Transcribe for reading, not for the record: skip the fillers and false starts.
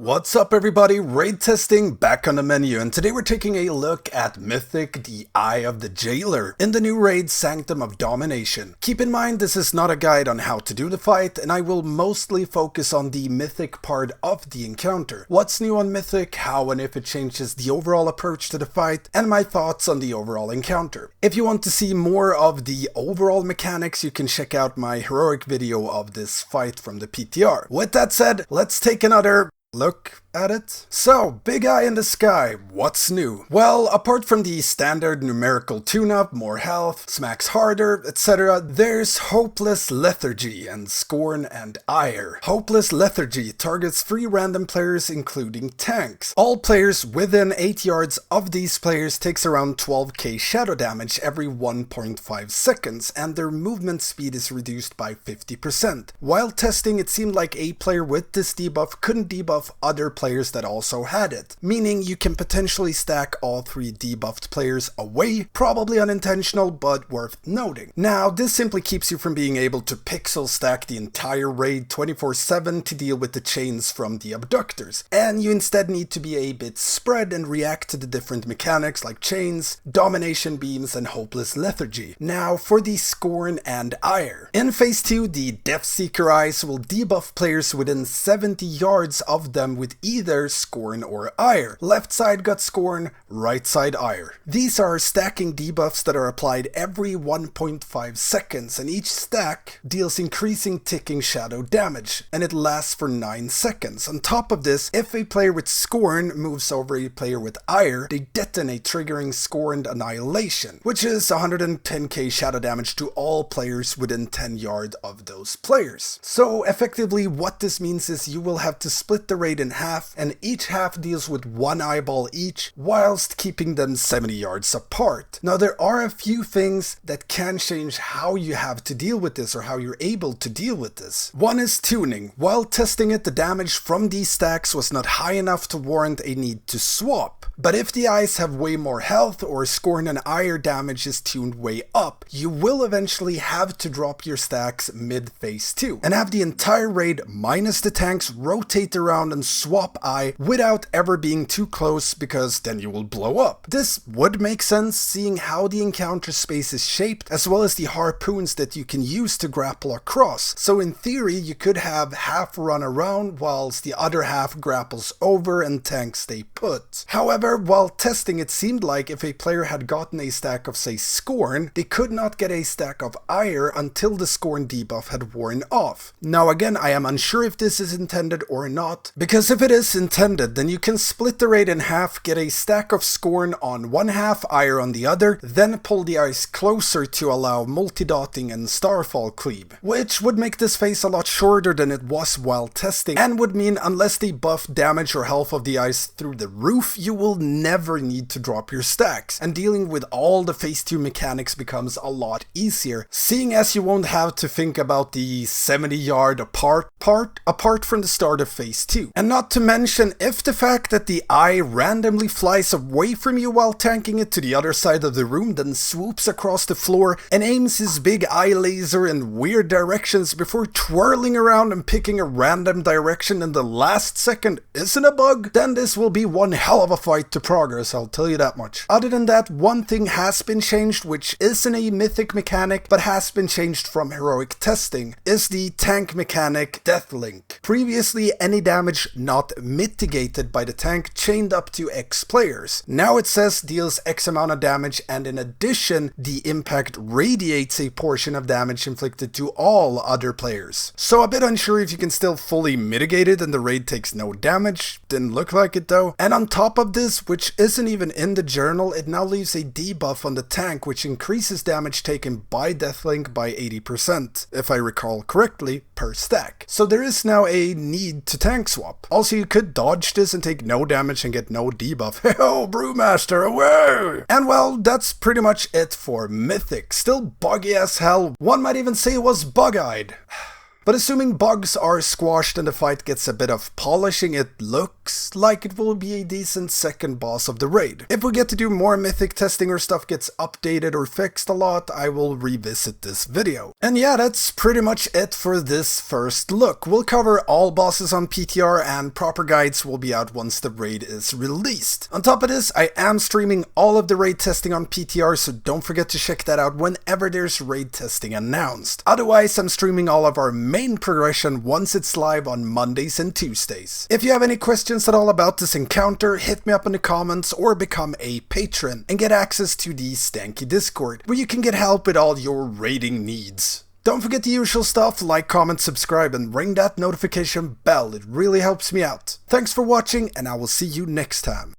What's up everybody, raid testing back on the menu, and today we're taking a look at Mythic, the Eye of the Jailer, in the new raid Sanctum of Domination. Keep in mind this is not a guide on how to do the fight, and I will mostly focus on the Mythic part of the encounter. What's new on Mythic, how and if it changes the overall approach to the fight, and my thoughts on the overall encounter. If you want to see more of the overall mechanics, you can check out my heroic video of this fight from the PTR. With that said, let's take another look at it. So, Big Eye in the Sky, what's new? Well, apart from the standard numerical tune-up, more health, smacks harder, etc., there's Hopeless Lethargy and Scorn and Ire. Hopeless Lethargy targets 3 random players including tanks. All players within 8 yards of these players takes around 12k shadow damage every 1.5 seconds, and their movement speed is reduced by 50%. While testing, it seemed like a player with this debuff couldn't debuff other players that also had it, meaning you can potentially stack all 3 debuffed players away, probably unintentional but worth noting. Now this simply keeps you from being able to pixel stack the entire raid 24/7 to deal with the chains from the abductors, and you instead need to be a bit spread and react to the different mechanics like chains, domination beams, and hopeless lethargy. Now for the Scorn and Ire. In phase 2, the Deathseeker Eyes will debuff players within 70 yards of them with either Scorn or Ire. Left side got Scorn, right side Ire. These are stacking debuffs that are applied every 1.5 seconds, and each stack deals increasing ticking shadow damage, and it lasts for 9 seconds. On top of this, if a player with Scorn moves over a player with Ire, they detonate, triggering Scorned Annihilation, which is 110k shadow damage to all players within 10 yards of those players. So effectively what this means is you will have to split the raid in half, and each half deals with 1 eyeball each, whilst keeping them 70 yards apart. Now there are a few things that can change how you have to deal with this, or how you're able to deal with this. One is tuning. While testing it, the damage from these stacks was not high enough to warrant a need to swap. But if the eyes have way more health, or Scorn and Ire damage is tuned way up, you will eventually have to drop your stacks mid phase 2, and have the entire raid minus the tanks rotate around and swap Eye without ever being too close, because then you will blow up. This would make sense seeing how the encounter space is shaped, as well as the harpoons that you can use to grapple across. So in theory you could have half run around whilst the other half grapples over and tanks stay put. However, while testing, it seemed like if a player had gotten a stack of say Scorn, they could not get a stack of Ire until the Scorn debuff had worn off. Now again, I am unsure if this is intended or not, because if it is intended, then you can split the raid in half, get a stack of Scorn on one half, Ire on the other, then pull the eyes closer to allow multi-dotting and starfall cleave, which would make this phase a lot shorter than it was while testing, and would mean unless they buff damage or health of the eyes through the roof, you will never need to drop your stacks, and dealing with all the phase 2 mechanics becomes a lot easier, seeing as you won't have to think about the 70 yard apart from the start of phase 2. And not to mention, if the fact that the Eye randomly flies away from you while tanking it to the other side of the room, then swoops across the floor and aims his big eye laser in weird directions before twirling around and picking a random direction in the last second isn't a bug, then this will be one hell of a fight to progress, I'll tell you that much. Other than that, one thing has been changed, which isn't a mythic mechanic but has been changed from heroic testing, is the tank mechanic Death Link. Previously, any damage not mitigated by the tank chained up to X players. Now it says deals X amount of damage, and in addition, the impact radiates a portion of damage inflicted to all other players. So a bit unsure if you can still fully mitigate it and the raid takes no damage. Didn't look like it though. And on top of this, which isn't even in the journal, it now leaves a debuff on the tank which increases damage taken by Deathlink by 80%, if I recall correctly, per stack. So there is now a need to tank swap. Also, you could dodge this and take no damage and get no debuff. Oh, Brewmaster, away! And well, that's pretty much it for Mythic. Still buggy as hell. One might even say it was bug-eyed. But assuming bugs are squashed and the fight gets a bit of polishing, it looks looks like it will be a decent second boss of the raid. If we get to do more mythic testing or stuff gets updated or fixed a lot, I will revisit this video. And yeah, that's pretty much it for this first look. We'll cover all bosses on PTR and proper guides will be out once the raid is released. On top of this, I am streaming all of the raid testing on PTR, so don't forget to check that out whenever there's raid testing announced. Otherwise, I'm streaming all of our main progression once it's live on Mondays and Tuesdays. If you have any questions at all about this encounter, hit me up in the comments or become a patron and get access to the Stankie Discord, where you can get help with all your raiding needs. Don't forget the usual stuff, like, comment, subscribe, and ring that notification bell. It really helps me out. Thanks for watching, and I will see you next time.